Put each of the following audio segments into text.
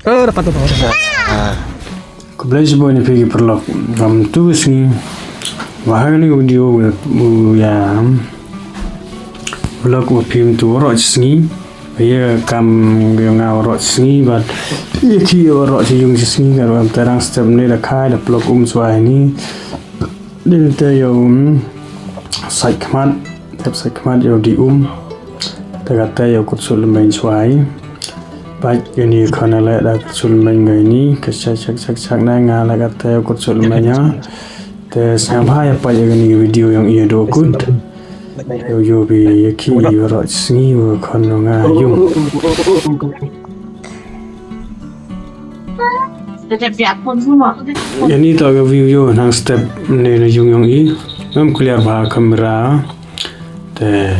Dapat tu. Kebetulan sebuah ni pergi paralok. Kamu tu sini. Bahaya ni video yang vlog film tu orang sini. Ia kam yang orang sini, but ia kira orang yang sini kalau terang step ni dah kaya dah vlog suai ni. Dia tu yang sai kemat yang di Kata yang kutul main suai. Baik ini kerana lek dah kutul main ni, kecak na ngala kata yang kutul mainnya. Te sampai apa yang ni video yang ia do kut. Yo bi yaki orang sini kerana ngayung. Yang ni tahu video nang step ni yung i. Mem clear bah kamera. Te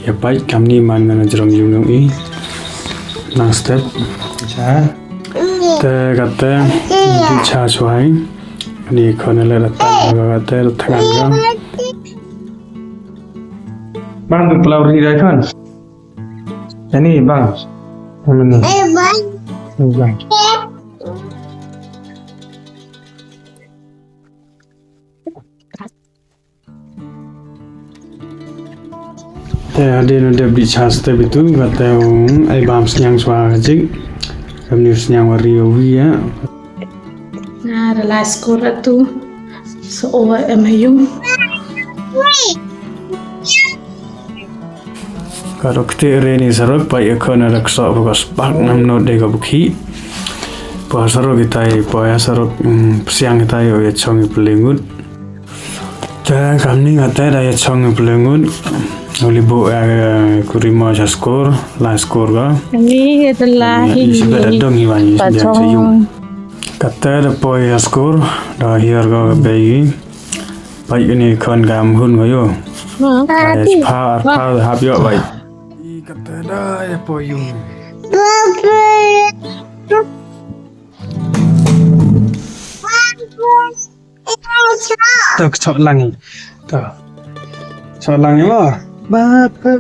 ya baik kami mana jerong yung i. Nang step. Te kata di suai. Ni kerana lek kata tangan. Bang tu pelau ni dah kan? Yang ni bang. Mana? Bang. Ada beli chas tu itu kata ai bam senyang suara cik. Kami senyang Waroh ya. Nah, realize skor tu so em Kalau kita ini serok baik kerana raksa bekas bak nam not dega bukhi. Pas serok kita paya serok siang kita yo ya chong pelengut. Dan kami kata dah ya chong pelengut. Oleh bu kurima skor, la skor ga. Ini adalah Sebab dong hiwan biasa yung. Kata dah paya skor, dah hiar ga bayi. Baik ini kan gam hun ga yo. Par hab yo baik. Kata dah ya poyung. Tak cok lang. Tak. Cok lang ya. Bapa.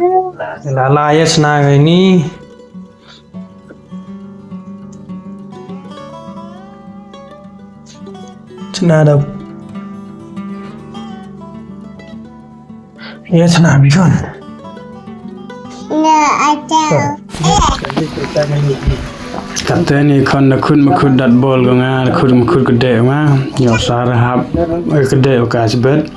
Lala ya senang ini. Senang dah. Ya senang bikin. Kata ni kan nak kun dat bol ganga kun gede mah yo sarahap gede okas bet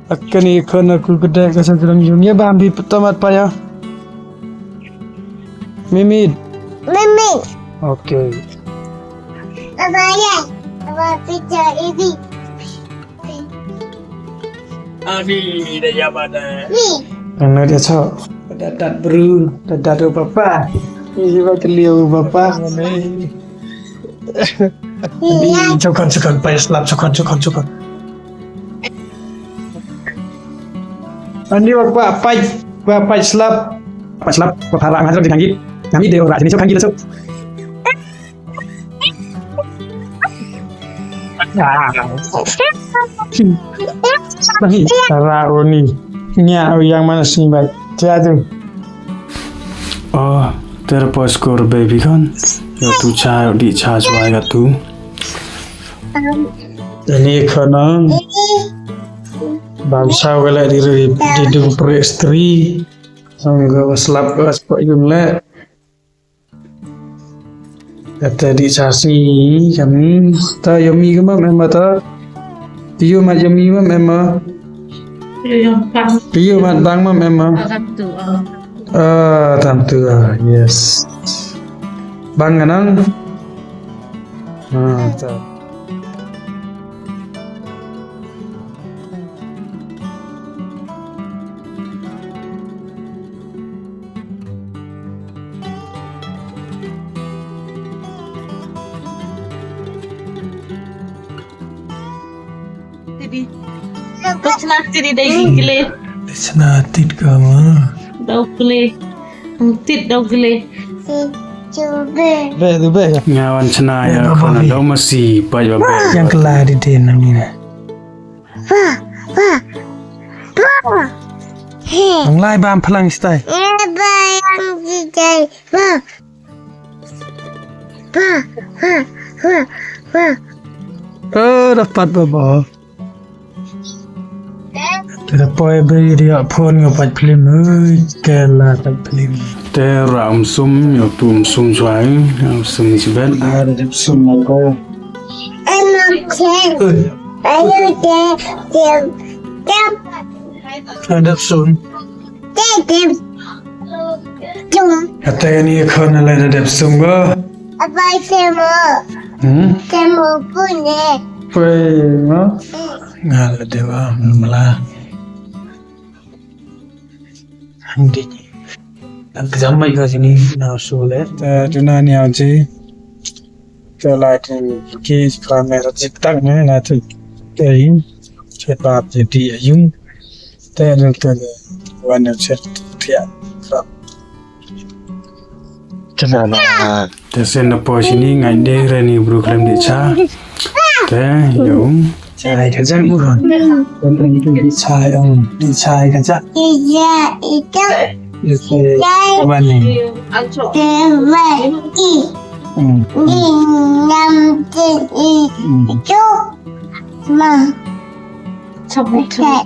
akan ikan aku gede kesan dalam dunia bambi tomat payah. Mimit. Okey. Apa picture ini? Abi dah jabatan. Anak dia cok. Dadat bro, dadat papa. Ini buat liu papa. Cokon payah selap cokon. Ani bapak selap harap ngasih lagi kami dia orang sini sok kangi sok bagi sarau ni nya yang mana sini baik jatuh oh terpos skor baby kan yo tu cha di cha suai kat tu ini konon bangsa wala di dung istri sangga selap aspak yumle kata di sasi kami ta yomi kema memang ta piyo mat yomi memang piyo mat bang memang tentu yes bang anang tak. Tidi. Kau senang tidi dah gile. Senatit kamu. Dah gile. Tit dah gile. Coba. Be tu be. Ngawan cenaya kena dah masih payah be. Yang kelah di denam ni. Ang lai bam pelang stai. Apa yang dijai? Dapat bapa. Tidak payah beri dia pun ngapat film. Kelah tak film. Te ram sum yo tum sum suai sum sibet. Ada semua kau. Anak cek. Ayo cek. Cek. Ada sun. Cek. Cek. Kata ini kau nak ada sum kau. Apa semua? Semua punya. Pernah. Ngalah dewa malah. Hindi. Ang zamay ka sini na sulit. Tuna niya ji. Kalau tu kes kamera cetak ni na tu. Kain cetak jadi ayung. Terus tu warna cetak. Kenapa? Te sen po sini ngai de rani program de cha. Te yo Chai kan chắc bukan. Kan itu chai di chai kan chắc. Iya, itu. Itu apa ni? Dewa i. Nam itu. Ma. Cabut. Cek.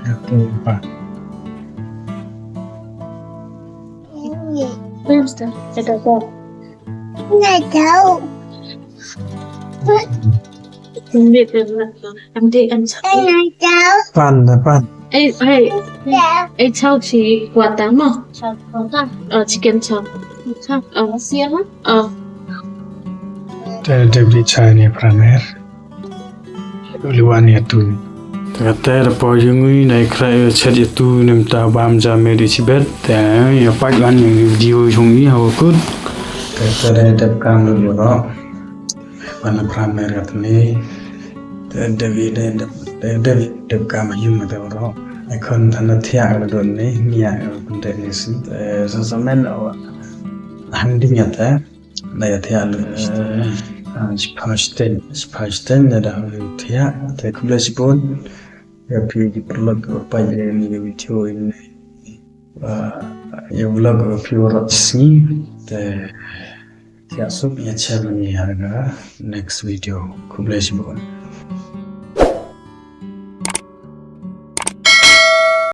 Itu apa? Basta. Ada kau. Nggak tahu. Ambil tu. Ambil Nggak tahu. Pan. Chao chỉ quả táo mà. Chicken chao. Xiên á. Ada di chai ni pramer. Luan itu. Kata po yung nai krai chat itu nem ta bam ja me di sibet. Te ya pak gan yang video yung ni hawa kut. Kata ada kam lu ro. Mana pramer kat ni. Te David kam yung mata ro. Ikon thana thiak la don ni mia kon te ni sin. Sa samen aw. Handi nyata. Daya thiak lu. Spashten ada thiak te kulas pun. Ya pergi paralok apa ni video ini. Ya vlog pura shisngi. Te thiak sup ya channel ni harga next video kulas pun.